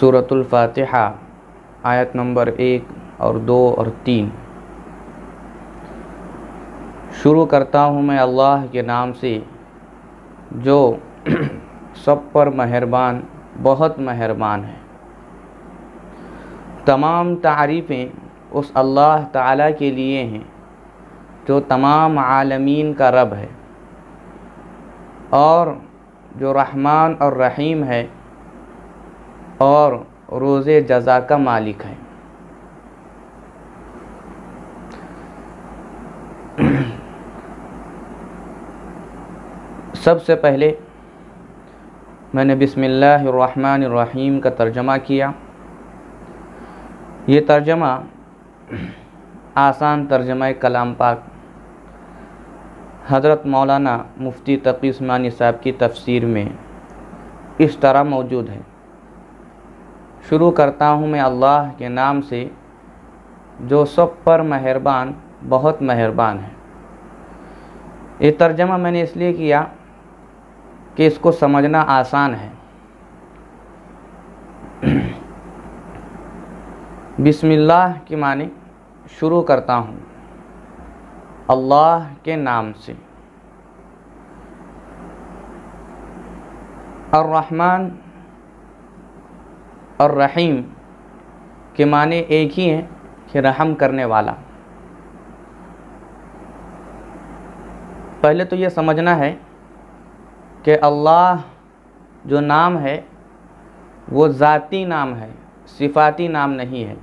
सूरतुल फातिहा आयत नंबर 1 और 2 और 3। शुरू करता हूँ मैं अल्लाह के नाम से जो सब पर मेहरबान बहुत मेहरबान है। तमाम तारीफ़ें उस अल्लाह ताला के लिए हैं जो तमाम आलमीन का रब है और जो रहमान और रहीम है और रोज़े जज़ा का मालिक है। सबसे पहले मैंने बिस्मिल्लाहिर्रहमानिर्रहीम का तर्जमा किया। ये तर्जमा आसान तर्जमा कलाम पाक हज़रत मौलाना मुफ्ती तक़ी उस्मानी साहब की तफसीर में इस तरह मौजूद है। शुरू करता हूँ मैं अल्लाह के नाम से जो सब पर मेहरबान बहुत मेहरबान है। ये तर्जमा मैंने इसलिए किया कि इसको समझना आसान है। बिस्मिल्लाह के माने शुरू करता हूँ अल्लाह के नाम से। अर्रहमान और रहीम के माने एक ही हैं कि रहम करने वाला। पहले तो ये समझना है कि अल्लाह जो नाम है वो ज़ाती नाम है, सिफ़ाती नाम नहीं है।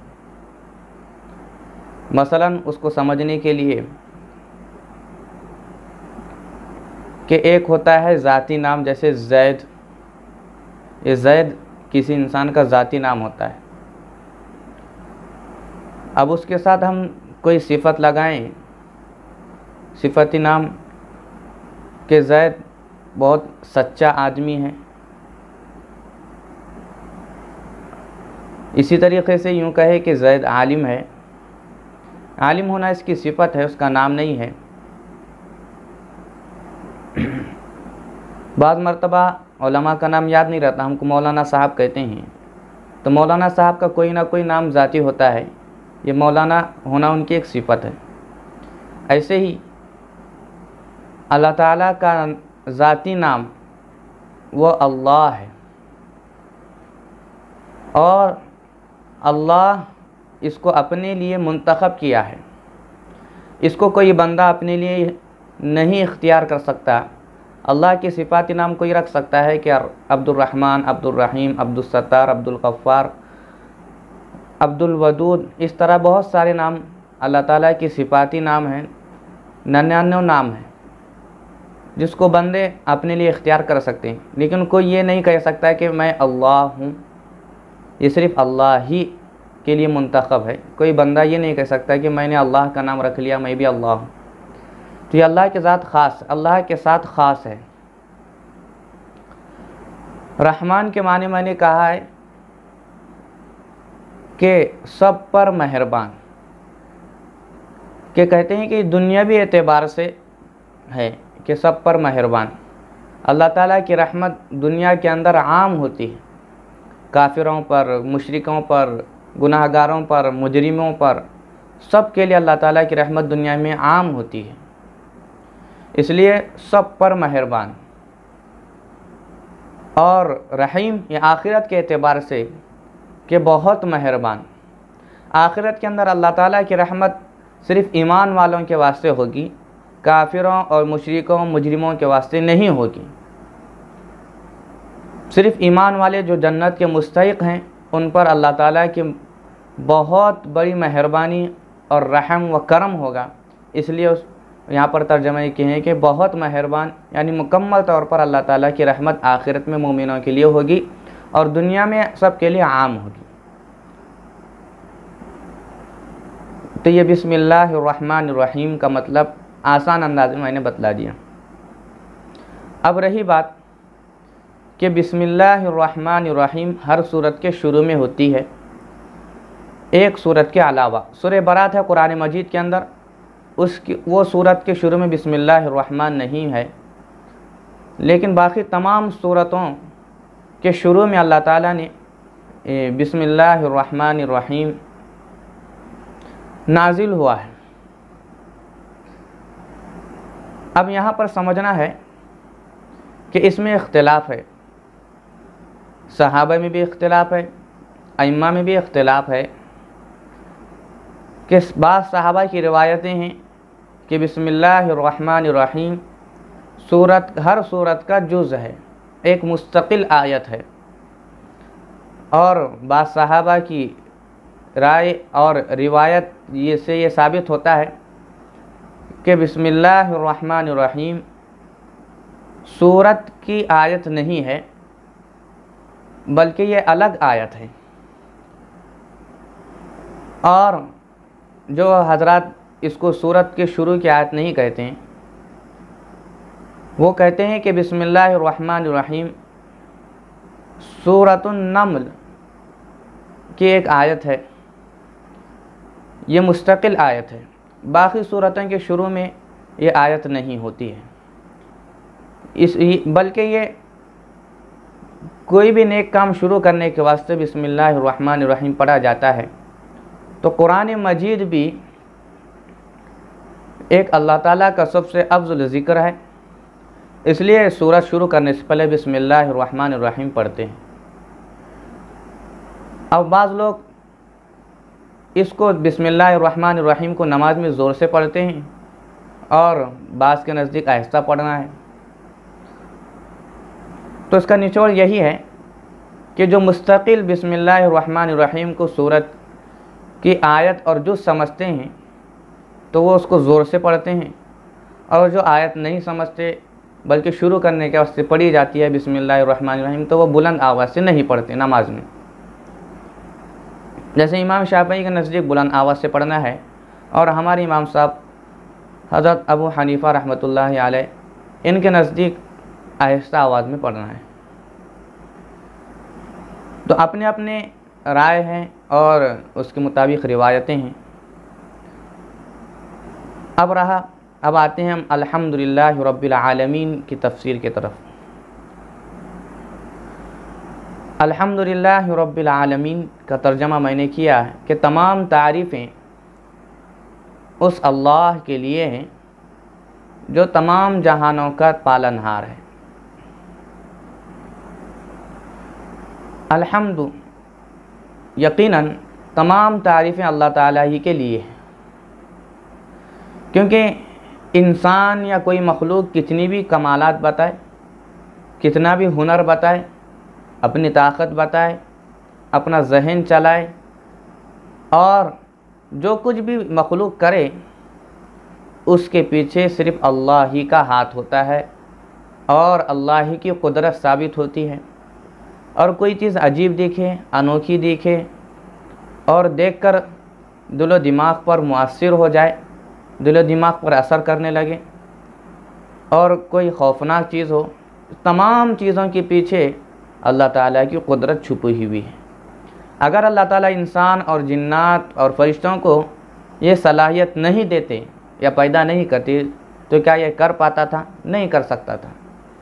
मसलन उसको समझने के लिए कि एक होता है ज़ाती नाम, जैसे ज़ैद। ये ज़ैद किसी इंसान का ज़ाती नाम होता है। अब उसके साथ हम कोई सिफ़त लगाएं, सिफ़ती नाम कि ज़ैद बहुत सच्चा आदमी है। इसी तरीक़े से यूँ कहे कि ज़ैद आलिम है। आलिम होना इसकी सिफ़त है, उसका नाम नहीं है। बाद मर्तबा उलमा का नाम याद नहीं रहता, हमको मौलाना साहब कहते हैं, तो मौलाना साहब का कोई ना कोई नाम ज़ाती होता है। ये मौलाना होना उनकी एक सिफ़त है। ऐसे ही अल्लाह ताला का ज़ाती नाम वो अल्लाह है और अल्लाह इसको अपने लिए मुंतखब किया है। इसको कोई बंदा अपने लिए नहीं इख्तियार कर सकता। अल्लाह के सिफ़ाती नाम कोई रख सकता है कि अब्दुर्रहमान, अब्दुर्रहीम, अब्दुस्सत्तार, अब्दुल गफ़्फ़ार, अब्दुल वदूद, इस तरह बहुत सारे नाम अल्लाह ताला की सिफ़ाती नाम हैं। 99 नाम हैं जिसको बंदे अपने लिए इख्तियार कर सकते हैं, लेकिन कोई ये नहीं कह सकता कि मैं अल्लाह हूँ। ये सिर्फ़ अल्लाह ही के लिए मुंतखब है। कोई बंदा ये नहीं कह सकता कि मैंने अल्लाह का नाम रख लिया, मैं भी अल्लाह हूँ। तो ये अल्लाह के ज़ात ख़ास, अल्लाह के साथ ख़ास है। रहमान के माने मैंने कहा है कि सब पर मेहरबान, के कहते हैं कि दुनियावी एतबार से है कि सब पर मेहरबान। अल्लाह ताला की रहमत दुनिया के अंदर आम होती है, काफिरों पर, मुशरिकों पर, गुनाहगारों पर, मुजरिमों पर, सब के लिए अल्लाह ताला की रहमत दुनिया में आम होती है। इसलिए सब पर मेहरबान। और रहीम ये आखिरत के एतबार से कि बहुत मेहरबान। आखिरत के अंदर अल्लाह ताला की रहमत सिर्फ़ ईमान वालों के वास्ते होगी, काफिरों और मुशरिकों मुजरिमों के वास्ते नहीं होगी। सिर्फ़ ईमान वाले जो जन्नत के मुस्तहिक़ हैं उन पर अल्लाह ताला की बहुत बड़ी मेहरबानी और रहम व करम होगा। इसलिए उस यहाँ पर तर्जमा ये हैं कि बहुत मेहरबान यानी मुकम्मल तौर पर अल्लाह ताला की रहमत आखिरत में मोमिनों के लिए होगी और दुनिया में सब के लिए आम होगी। तो ये बिस्मिल्लाहिर्रहमानिर्रहीम का मतलब आसान अंदाज में मैंने बतला दिया। अब रही बात कि बिस्मिल्लाहिर्रहमानिर्रहीम हर सूरत के शुरू में होती है, एक सूरत के अलावा। सूरह बरात है कुरान मजीद के अंदर, उसकी वो सूरत के शुरू में बिस्मिल्लाहिर्रहमान नहीं है, लेकिन बाकी तमाम सूरतों के शुरू में अल्लाह ताला ने बिस्मिल्लाहिर्रहमानिर्रहीम नाजिल हुआ है। अब यहाँ पर समझना है कि इसमें इख्तिलाफ़ है, सहाबा में भी इख्तिलाफ़ है, अइम्मा में भी इख्तिलाफ़ है कि बाद सहाबा की रिवायतें हैं कि बिस्मिल्लाहिर्रहमानिर्रहीम सूरत हर सूरत का जुज़ है, एक मुस्तकिल आयत है। और बाद सहाबा की राय और रिवायत ये साबित होता है कि बिस्मिल्लाहिर्रहमानिर्रहीम सूरत की आयत नहीं है, बल्कि ये अलग आयत है। और जो हजरात इसको सूरत के शुरू की आयत नहीं कहते हैं, वो कहते हैं कि बिस्मिल्लाहिर्रहमानिर्रहीम सूरतुन नम्ल की एक आयत है, ये मुस्तकिल आयत है। बाकी सूरतों के शुरू में ये आयत नहीं होती है, बल्कि ये कोई भी नेक काम शुरू करने के वास्ते बिस्मिल्लाहिर्रहमानिर्रहीम पढ़ा जाता है। तो कुरान मजीद भी एक अल्लाह ताला का सबसे अफजल ज़िक्र है, इसलिए सूरत शुरू करने से पहले बिस्मिल्लाहिर्रहमानिर्रहीम पढ़ते हैं। अब बाज़ लोग इसको बिस्मिल्लाहिर्रहमानिर्रहीम को नमाज में ज़ोर से पढ़ते हैं और बाज़ के नज़दीक आहिस्ता पढ़ना है। तो इसका निचोड़ यही है कि जो मुस्तकिल बिस्मिल्लाहिर्रहमानिर्रहीम को सूरत की आयत और जो समझते हैं तो वो उसको ज़ोर से पढ़ते हैं, और जो आयत नहीं समझते बल्कि शुरू करने के वास्ते पढ़ी जाती है बिस्मिल्लाहिर्रहमानिर्रहीम, तो वो बुलंद आवाज़ से नहीं पढ़ते नमाज में। जैसे इमाम शाफ़ई के नज़दीक बुलंद आवाज़ से पढ़ना है और हमारे इमाम साहब हज़रत अबू हनीफ़ा रहमतुल्लाहि अलैह इनके नज़दीक आहिस्ता आवाज़ में पढ़ना है। तो अपने अपने राय हैं और उसके मुताबिक रिवायतें हैं। अब आते हैं हम अल्हम्दुलिल्लाहि रब्बिल आलमीन की तफसीर की तरफ। अल्हम्दुलिल्लाहि रब्बिल आलमीन का तर्जमा मैंने किया है कि तमाम तारीफ़ें उस अल्लाह के लिए हैं जो तमाम जहानों का पालनहार है। अल्हम्दु यकीनन तमाम तारीफ़ें अल्लाह ताला ही के लिए हैं, क्योंकि इंसान या कोई मखलूक कितनी भी कमालात बताए, कितना भी हुनर बताए, अपनी ताकत बताए, अपना जहन चलाए और जो कुछ भी मखलूक करे, उसके पीछे सिर्फ़ अल्लाह ही का हाथ होता है और अल्लाह ही की कुदरत साबित होती है। और कोई चीज़ अजीब दिखे, अनोखी दिखे और देखकर दिलो दिमाग पर मुअस्सिर हो जाए, दिलो दिमाग पर असर करने लगे, और कोई खौफनाक चीज़ हो, तमाम चीज़ों के पीछे अल्लाह ताला की कुदरत छुपी हुई है। अगर अल्लाह ताला इंसान और जिन्नात और फरिश्तों को ये सलाहियत नहीं देते या पैदा नहीं करते तो क्या ये कर पाता था? नहीं कर सकता था।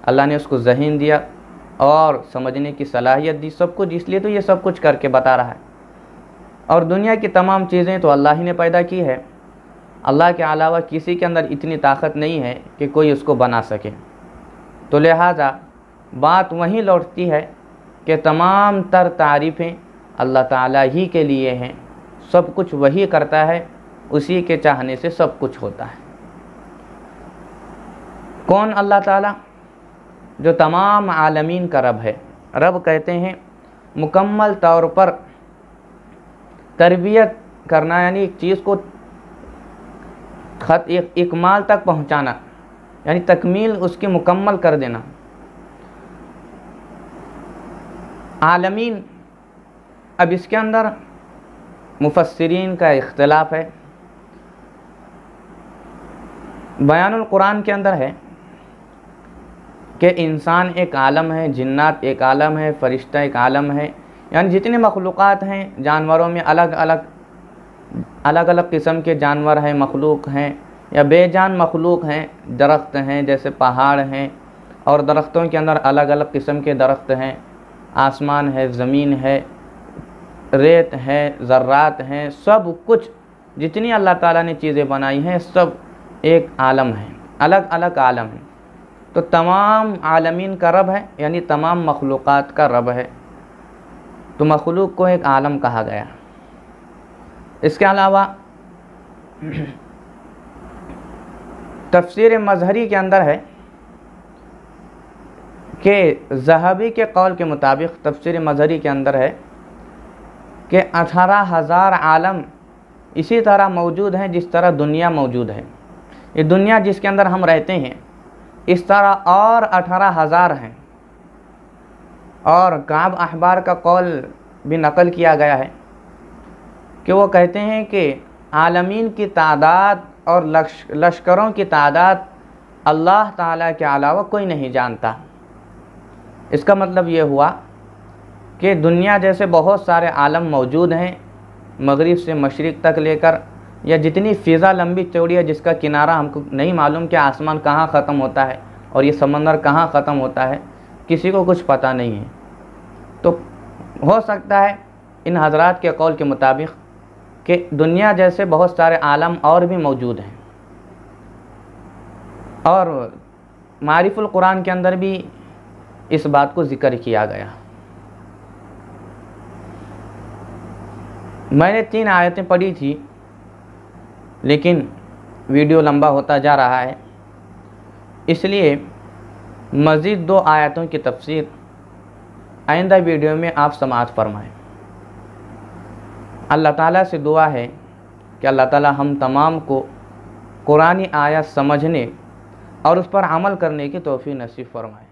अल्लाह ने उसको ज़हीन दिया और समझने की सलाहियत दी, सब कुछ, इसलिए तो ये सब कुछ करके बता रहा है। और दुनिया की तमाम चीज़ें तो अल्लाह ही ने पैदा की है, अल्लाह के अलावा किसी के अंदर इतनी ताकत नहीं है कि कोई उसको बना सके। तो लिहाजा बात वहीं लौटती है कि तमाम तर तारीफ़ें अल्लाह ताला ही के लिए हैं, सब कुछ वही करता है, उसी के चाहने से सब कुछ होता है। कौन? अल्लाह ताला, जो तमाम आलमीन का रब है। रब कहते हैं मुकम्मल तौर पर तरबियत करना, यानी एक चीज़ को इकमाल तक पहुंचाना, यानी तकमील उसकी मुकम्मल कर देना। आलमीन, अब इसके अंदर मुफस्सिरीन का इख्तिलाफ है। बयानुल कुरान के अंदर है कि इंसान एक आलम है, जिन्नात एक आलम है, फ़रिश्ता एक आलम है, यानी जितने मखलूक़ात हैं, जानवरों में अलग अलग किस्म के जानवर हैं, मखलूक हैं, या बेजान मखलूक हैं। दरख्त हैं, जैसे पहाड़ हैं, और दरख्तों के अंदर अलग अलग किस्म के दरख्त हैं। आसमान है, ज़मीन है, रेत है, ज़र्रात हैं, सब कुछ जितनी अल्लाह ताला ने चीज़ें बनाई हैं सब एक आलम है, अलग अलग आलम है। तो तमाम आलमीन का रब है, यानी तमाम मखलूक़ात का रब है। तो मखलूक को एक आलम कहा गया। इसके अलावा तफसीर मज़हरी के अंदर है कि ज़हबी के कौल के मुताबिक तफसीर मज़हरी के अंदर है कि 18,000 आलम इसी तरह मौजूद हैं जिस तरह दुनिया मौजूद है। ये दुनिया जिसके अंदर हम रहते हैं, इस तरह और 18,000 हैं। और काब अहबार का कौल भी नकल किया गया है कि वो कहते हैं कि आलमीन की तादाद और लश्करों की तादाद अल्लाह ताला के अलावा कोई नहीं जानता। इसका मतलब ये हुआ कि दुनिया जैसे बहुत सारे आलम मौजूद हैं, मगरिब से मशरिक़ तक लेकर, या जितनी फ़िज़ा लंबी चौड़ी है जिसका किनारा हमको नहीं मालूम कि आसमान कहाँ ख़त्म होता है और ये समंदर कहाँ ख़त्म होता है, किसी को कुछ पता नहीं है। तो हो सकता है इन हज़रात के कौल के मुताबिक कि दुनिया जैसे बहुत सारे आलम और भी मौजूद हैं। और मारिफुल कुरान के अंदर भी इस बात को ज़िक्र किया गया। मैंने 3 आयतें पढ़ी थी, लेकिन वीडियो लंबा होता जा रहा है, इसलिए मज़ीद 2 आयतों की तफसीर आइंदा वीडियो में आप समाअत फरमाएं। अल्लाह ताला से दुआ है कि अल्लाह ताला हम तमाम को कुरानी आयत समझने और उस पर अमल करने की तौफीक नसीब फरमाए।